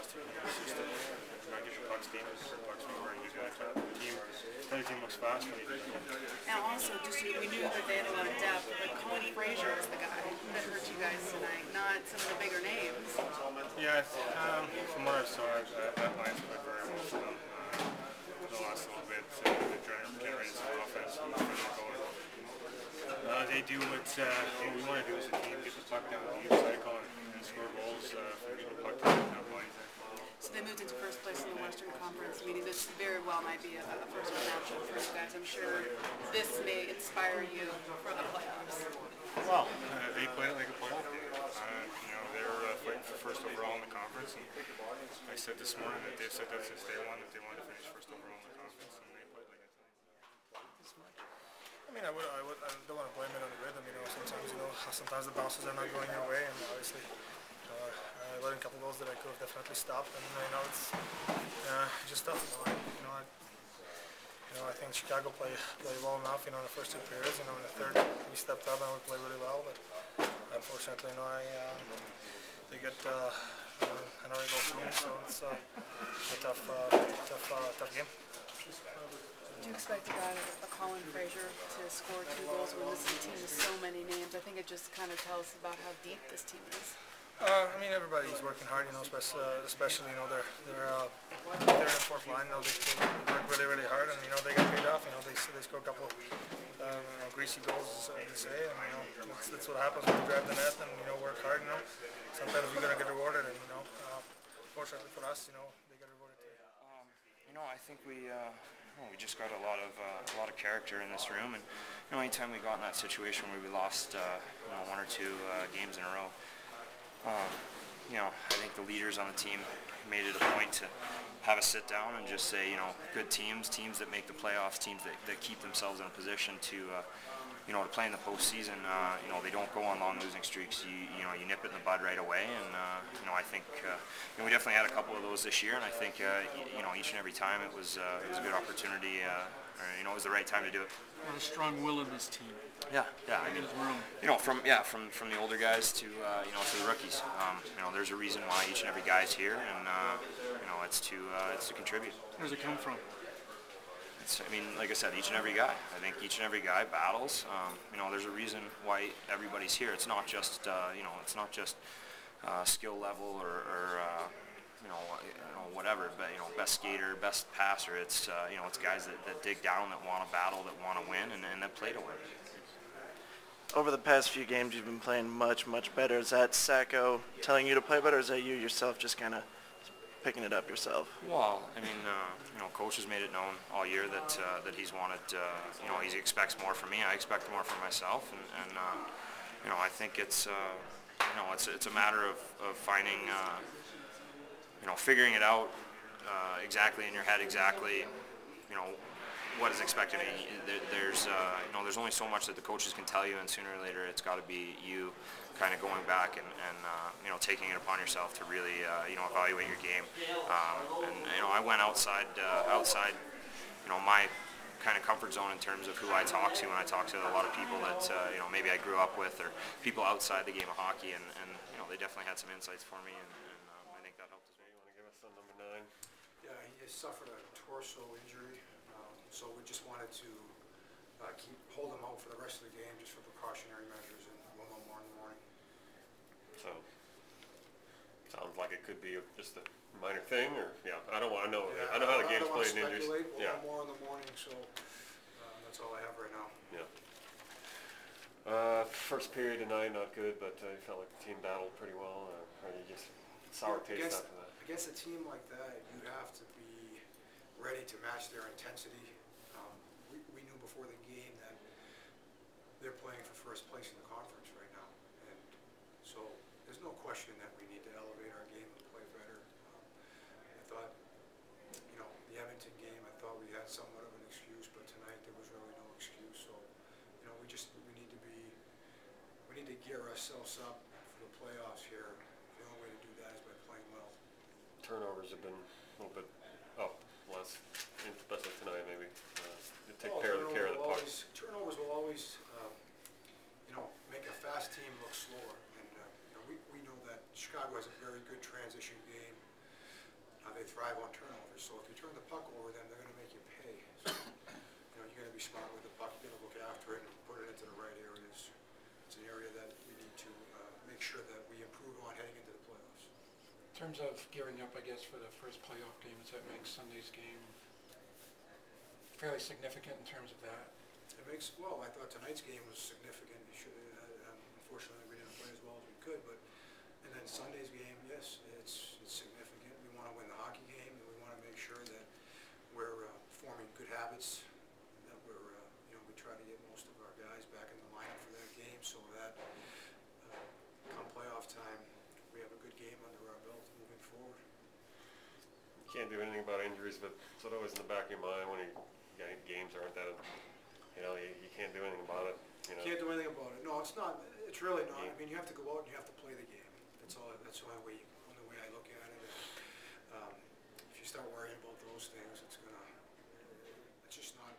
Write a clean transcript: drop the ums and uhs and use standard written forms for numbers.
It's just not get your pucks deep, pucks moving, you got the team looks fast when you do that. Now also, we knew that they had a lot of depth, but Colin Fraser was the guy that hurt you guys tonight, not some of the bigger names. Yeah, from what I saw, that line's played very well for them. The last little bit, they generated some offense. They do what we want to do as a team, get the puck down the deep cycle and score goals from getting the puck to that line. So they moved into first place in the Western Conference. I mean, this very well might be a first-round matchup for you guys. I'm sure this may inspire you for the playoffs. Well, they play it like a playoff game. They're fighting for first overall in the conference, and I said this morning that they've said that since day one that they wanted to finish first overall in the conference, and they played like it tonight. I mean, I don't want to blame it on the rhythm. Sometimes the bounces are not going your way, and obviously, letting a couple goals that I could have definitely stopped, and it's just tough. I think Chicago played well enough. In the first two periods. In the third, we stepped up and we played really well, but unfortunately, they get another goal soon, so it's a tough game. Do you expect a guy like Colin Fraser to score 2 goals when this team has so many names? I think it just kind of tells about how deep this team is. Everybody's working hard, especially, they're in the fourth line, they work really, really hard, and, they get paid off, they score a couple of, greasy goals, as they say, and, that's what happens when you drive the net and, work hard, sometimes you're going to get rewarded, and, fortunately for us, they get rewarded too. I think we just got a lot of character in this room, and anytime we got in that situation where we lost 1 or 2 games in a row, I think the leaders on the team made it a point to have a sit down and just say, good teams that make the playoffs, teams that keep themselves in a position to to play in the postseason. They don't go on long losing streaks. You nip it in the bud right away, and I think we definitely had a couple of those this year, and I think each and every time it was a good opportunity. It was the right time to do it. A strong will in this team. Yeah. I mean, from the older guys to to the rookies. There's a reason why each and every guy's here, and it's to contribute. Where does it come from? Like I said, each and every guy. I think each and every guy battles. There's a reason why everybody's here. It's not just skill level or whatever, but best skater, best passer. It's guys that dig down, that want to battle, that want to win, and that play to win. Over the past few games, you've been playing much, much better. Is that Sacco telling you to play better, or is that you yourself just kind of picking it up yourself? Well, Coach has made it known all year that he's wanted, he expects more from me. I expect more from myself, and I think it's a matter of finding, figuring it out exactly in your head, exactly, what is expected of you. There's only so much that the coaches can tell you, and sooner or later it's got to be you kind of going back and taking it upon yourself to really evaluate your game. I went outside my kind of comfort zone in terms of who I talk to, and I talk to a lot of people that maybe I grew up with, or people outside the game of hockey, and they definitely had some insights for me, and I think that helped as well. You want to give us on number 9? Yeah, he suffered a torso injury, so we just wanted to hold him out for the rest of the game, just for precautionary measures, and we'll know more in the morning. So, sounds like it could be just a minor thing, or I don't want to know. Yeah, I know how the game's played in injuries. We'll know more in the morning, so that's all I have right now. Yeah. First period tonight, not good, but I felt like the team battled pretty well. Or you just sour taste after that? Against a team like that, you have to be ready to match their intensity. We knew before the game that they're playing for first place in the conference right now, and so there's no question that we need to elevate our game and play better. I thought, the Edmonton game, I thought we had somewhat of an excuse, but tonight there was really no excuse. So, we need to gear ourselves up for the playoffs here. The only way to do that is by playing well. Turnovers have been a little bit up less, especially tonight maybe. Take care of the puck. Turnovers will always, make a fast team look slower. And we know that Chicago has a very good transition game. they thrive on turnovers. So if you turn the puck over, then they're going to make you pay. So, you know, you got to be smart with the puck. You got to look after it and put it into the right areas. It's an area that we need to make sure that we improve on heading into the playoffs. In terms of gearing up, I guess, for the first playoff game, does that make Sunday's game fairly significant in terms of that? It makes, well, I thought tonight's game was significant. We should, unfortunately, we didn't play as well as we could, but, and then Sunday's game, yes, it's significant. We want to win the hockey game, and we want to make sure that we're forming good habits, that we're, you know, we try to get most of our guys back in the lineup for that game so that come playoff time, we have a good game under our belt moving forward. You can't do anything about injuries, but it's always in the back of your mind when games aren't that, you know, you can't do anything about it. You know. Can't do anything about it. No, it's not. It's really not. I mean, you have to go out and you have to play the game. That's all. That's the only way I look at it. If you start worrying about those things, it's just not